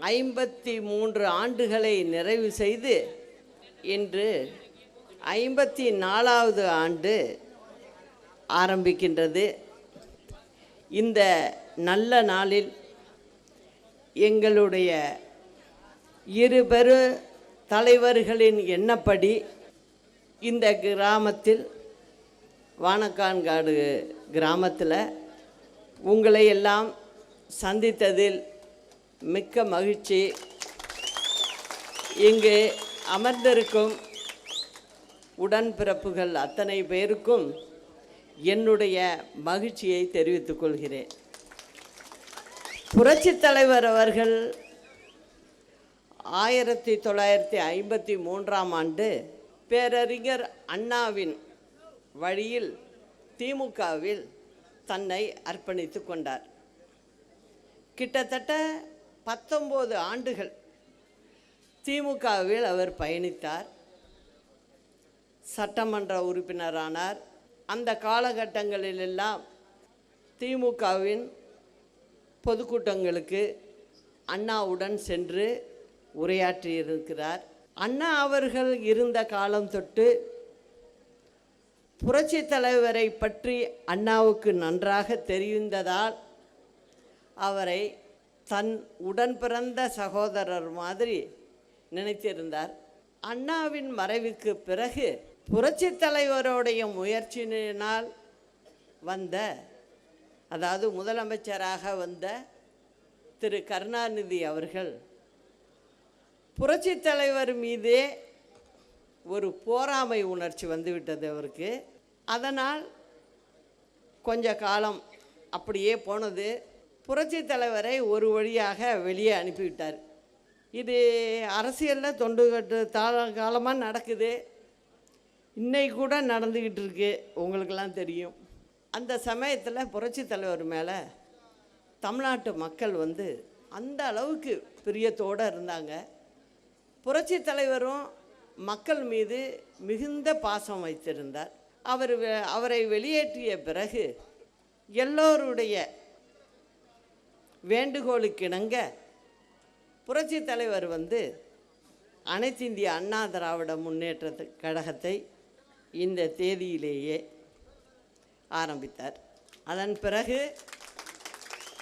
53 ஆண்டுகளை நிறைவு செய்து இன்று 54வது ஆண்டு ஆரம்பிக்கின்றது. இந்த நல்ல நாளில் எங்களுடைய இருபெரு தலைவர்களின் எண்ணப்படி இந்த கிராமத்தில் வானக்கான்காடு கிராமத்தில் உங்களை எல்லாம் சந்தித்ததில் மிக்க மகிழ்ச்சி. இங்கு அமர்ந்திருக்கும் உடன்பிறப்புகள் அத்தனை பேருக்கும் என்னுடைய மகிழ்ச்சியை தெரிவித்துக் கொள்கிறேன். புரட்சித் தலைவர் அவர்கள் 1953ஆம் ஆண்டு பேரறிஞர் அண்ணாவின் வழியில் திமுகவில் தன்னை அர்ப்பணித்து கொண்டார். கிட்டத்தட்ட 19 ஆண்டுகள் திமுகவில் அவர் பயணித்தார். சட்டமன்ற உறுப்பினரானார். அந்த காலகட்டங்களிலெல்லாம் திமுகவின் பொதுக்கூட்டங்களுக்கு அண்ணாவுடன் சென்று உரையாற்றியிருக்கிறார். அண்ணா அவர்கள் இருந்த காலம் தொட்டு புரட்சி தலைவரை பற்றி அண்ணாவுக்கு நன்றாக தெரிந்ததால் அவரை தன் உடன் பிறந்த சகோதரர் மாதிரி நினைத்திருந்தார். அண்ணாவின் மறைவுக்கு பிறகு புரட்சி தலைவருடைய முயற்சியினால் வந்த, அதாவது முதலமைச்சராக வந்த திரு கருணாநிதி அவர்கள் புரட்சி தலைவர் மீதே ஒரு போராமை உணர்ச்சி வந்துவிட்டது அவருக்கு. அதனால் கொஞ்ச காலம் அப்படியே போனது. புரட்சி தலைவரை ஒரு வழியாக வெளியே அனுப்பிவிட்டார். இது அரசியலில் தொண்டு கட்டு காலமாக நடக்குது. இன்னைக்கு கூட நடந்துக்கிட்டு இருக்கு, உங்களுக்கெல்லாம் தெரியும். அந்த சமயத்தில் புரட்சி தலைவர் மேலே தமிழ்நாட்டு மக்கள் அந்த அளவுக்கு பிரியத்தோடு இருந்தாங்க. புரட்சி தலைவரும் மக்கள் மீது மிகுந்த பாசம் வைத்திருந்தார். அவரை வெளியேற்றிய பிறகு எல்லோருடைய வேண்டுகோளுக்கிணங்க புரட்சி தலைவர் அனைத்து இந்திய அண்ணா திராவிட முன்னேற்ற கழகத்தை இந்த தேதியிலேயே ஆரம்பித்தார். அதன் பிறகு